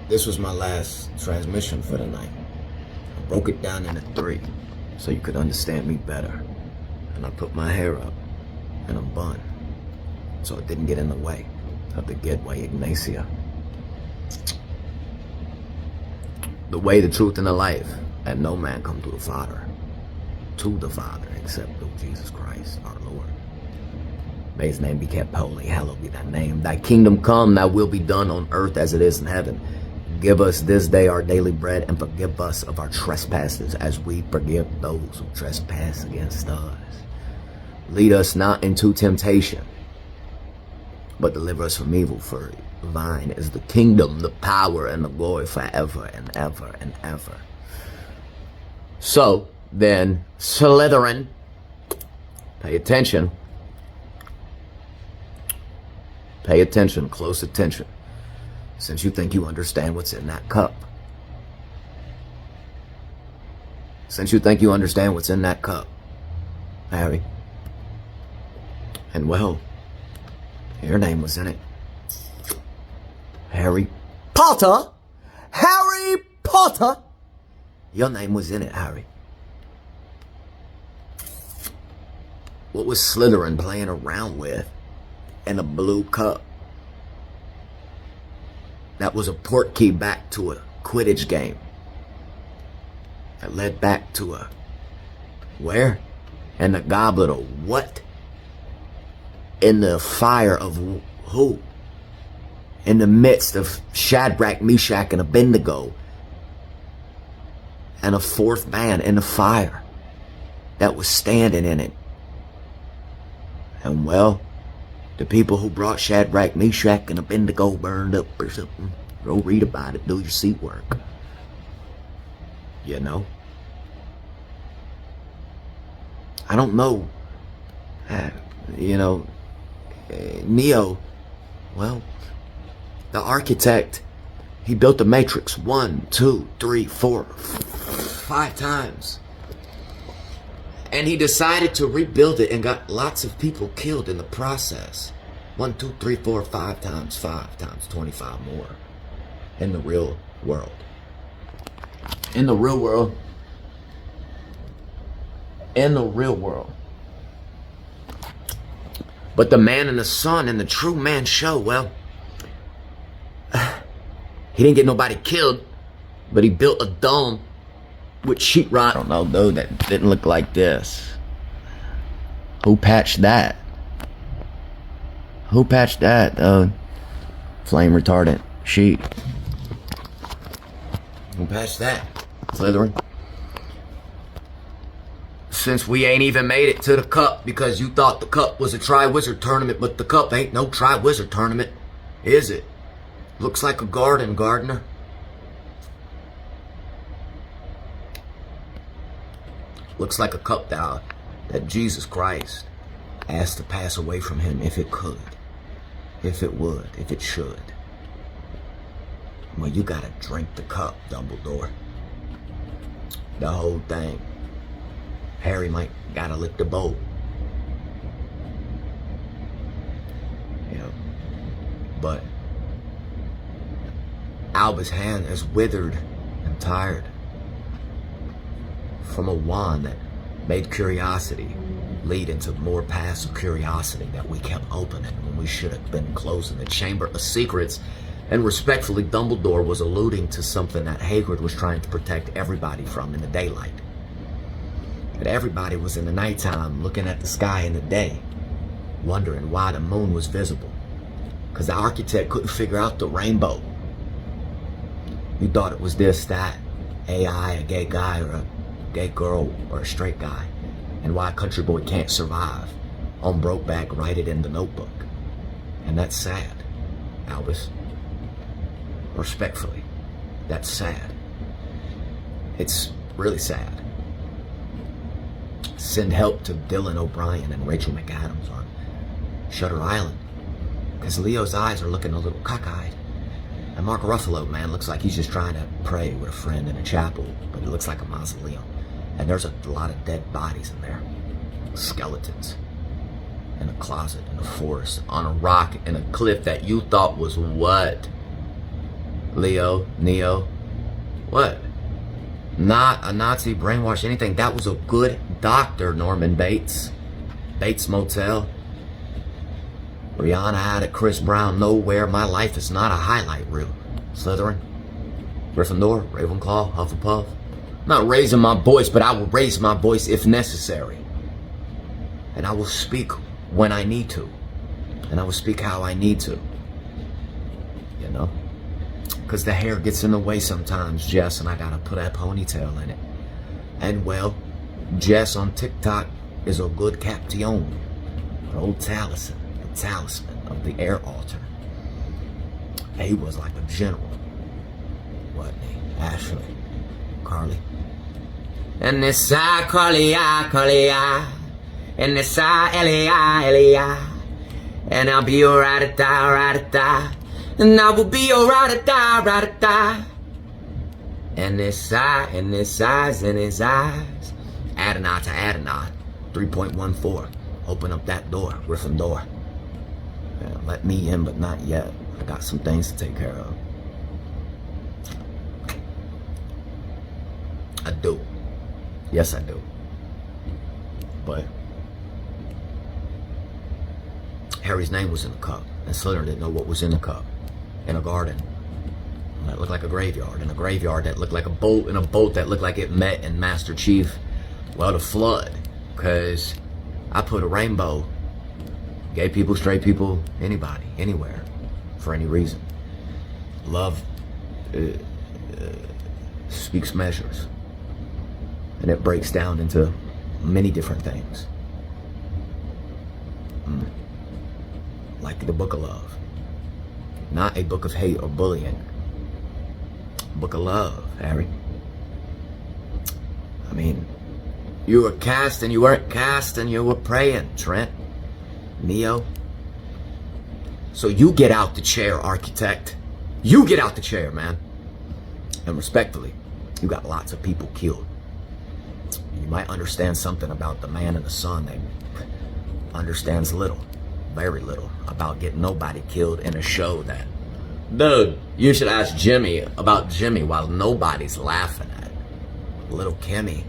This was my last transmission for the night. I broke it down into 3 so you could understand me better. And I put my hair up in a bun so it didn't get in the way of the getaway Ignacia. The way, the truth, and the life, and no man come to the Father except through Jesus Christ our Lord. May his name be kept holy, hallowed be thy name. Thy kingdom come, thy will be done on earth as it is in heaven. Give us this day our daily bread, and forgive us of our trespasses as we forgive those who trespass against us. Lead us not into temptation, but deliver us from evil. For thine is the kingdom, the power, and the glory forever and ever and ever. So then, Slytherin, pay attention. Pay attention, close attention, since you think you understand what's in that cup. Since you think you understand what's in that cup, Harry. And well, your name was in it. Harry Potter! Harry Potter! Your name was in it, Harry. What was Slytherin playing around with in a blue cup? That was a port key back to a Quidditch game. That led back to a... where? In the goblet of what? In the fire of who? In the midst of Shadrach, Meshach, and Abednego. And a 4th man in the fire that was standing in it. And well, the people who brought Shadrach, Meshach, and Abednego burned up or something. Go read about it, do your seat work. You know? I don't know. Neo, well, the architect, he built the Matrix 1, 2, 3, 4, 5 times. And he decided to rebuild it and got lots of people killed in the process. 1, 2, 3, 4, 5 times 5 times 25 more. In the real world. In the real world. In the real world. But the man and the son and the true man show, well, he didn't get nobody killed, but he built a dome with sheetrock. I don't know, though, that didn't look like this. Who patched that? Who patched that, though? Flame retardant sheet. Who patched that? Slytherin. Since we ain't even made it to the cup because you thought the cup was a Triwizard Tournament, but the cup ain't no Triwizard Tournament, is it? Looks like a garden, gardener. Looks like a cup that Jesus Christ asked to pass away from him if it could, if it would, if it should. Well, you gotta drink the cup, Dumbledore. The whole thing. Harry might gotta lick the bowl. You know, but Albus' hand is withered and tired from a wand that made curiosity lead into more paths of curiosity that we kept opening when we should have been closing the Chamber of Secrets. And respectfully, Dumbledore was alluding to something that Hagrid was trying to protect everybody from in the daylight. That everybody was in the nighttime looking at the sky in the day, wondering why the moon was visible. Because the architect couldn't figure out the rainbow. You thought it was this, that, AI, a gay guy, or a gay girl, or a straight guy. And why Country Boy can't survive. On Brokeback, write it in the notebook. And that's sad, Albus. Respectfully, that's sad. It's really sad. Send help to Dylan O'Brien and Rachel McAdams on Shutter Island. Because Leo's eyes are looking a little cockeyed. And Mark Ruffalo, man, looks like he's just trying to pray with a friend in a chapel. But it looks like a mausoleum. And there's a lot of dead bodies in there. Skeletons. In a closet, in a forest, on a rock, in a cliff that you thought was what? Leo, Neo. What? Not a Nazi, brainwash, anything. That was a good doctor, Norman Bates. Bates Motel. Rihanna had it, Chris Brown, nowhere. My life is not a highlight reel. Slytherin, Gryffindor, Ravenclaw, Hufflepuff. I'm not raising my voice, but I will raise my voice if necessary. And I will speak when I need to. And I will speak how I need to. You know? Because the hair gets in the way sometimes, Jess, and I gotta put a ponytail in it. And well, Jess on TikTok is a good caption. An old talisman of the air altar. He was like a general, wasn't he? Ashley, Carly. And this I, Carly, and this I, Elia, and I'll be your ride-or-die, and I will be your ride-or-die. And this eye, and this eyes, and his eyes. Adonai to Adonai, 3.14. Open up that door, Gryffindor. Yeah, let me in, but not yet. I got some things to take care of. I do. Yes, I do. But Harry's name was in the cup, and Slytherin didn't know what was in the cup. In a garden that looked like a graveyard, in a graveyard that looked like a boat, in a boat that looked like it met in Master Chief, well, the flood. Because I put a rainbow, gay people, straight people, anybody, anywhere, for any reason. Love speaks measures, and it breaks down into many different things. Like the book of love. Not a book of hate or bullying. Book of love, Harry. I mean, you were cast and you weren't cast and you were praying, Trent. Neo. So you get out the chair, architect. You get out the chair, man. And respectfully, you got lots of people killed. You might understand something about the man and the son. They understands little, very little, about getting nobody killed in a show that, dude, you should ask Jimmy about Jimmy while nobody's laughing at little Kimmy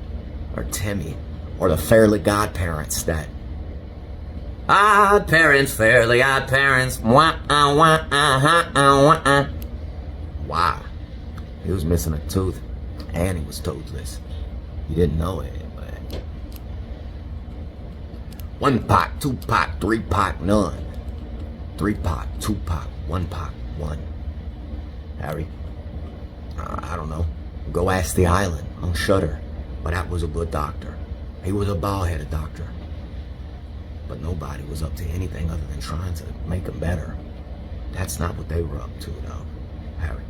or Timmy or the Fairly Godparents that odd parents, Fairly Odd Parents. Why? He was missing a tooth and he was toothless. You didn't know it, but 1 pot, 2 pot, 3 pot, none. 3 pot, 2 pot, 1 pot, 1. Harry, I don't know. Go ask the island on Shudder. But that was a good doctor. He was a bald-headed doctor. But nobody was up to anything other than trying to make him better. That's not what they were up to, though, Harry.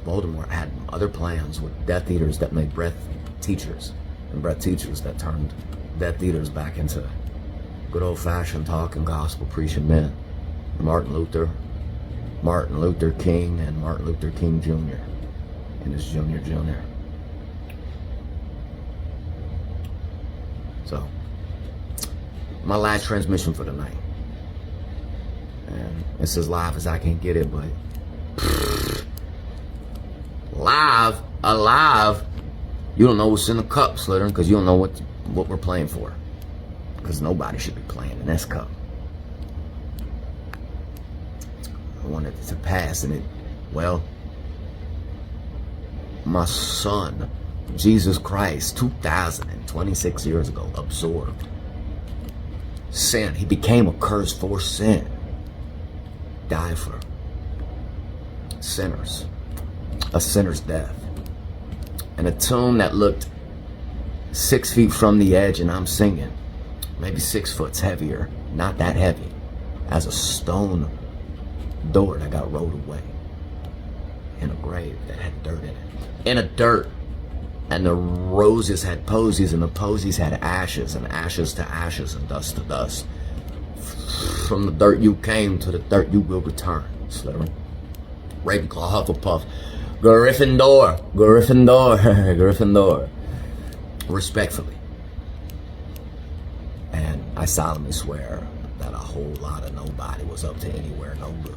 Voldemort had other plans with Death Eaters that made breath teachers, and breath teachers that turned Death Eaters back into good old-fashioned talking, gospel-preaching men. Martin Luther King, and Martin Luther King Jr. and his junior. So, my last transmission for the night. And it's as live as I can get it, but alive. You don't know what's in the cup, Slytherin, because you don't know what we're playing for. Because nobody should be playing in this cup. I wanted it to pass, and my son, Jesus Christ, 2026 years ago, absorbed sin. He became a curse for sin. Died for sinners. A sinner's death. In a tomb that looked 6 feet from the edge, and I'm singing, maybe 6 foot heavier, not that heavy, as a stone door that got rolled away in a grave that had dirt in it. In a dirt. And the roses had posies, and the posies had ashes, and ashes to ashes, and dust to dust. From the dirt you came to the dirt you will return, Slytherin. Ravenclaw, Hufflepuff, Gryffindor. Respectfully. And I solemnly swear that a whole lot of nobody was up to anywhere no good.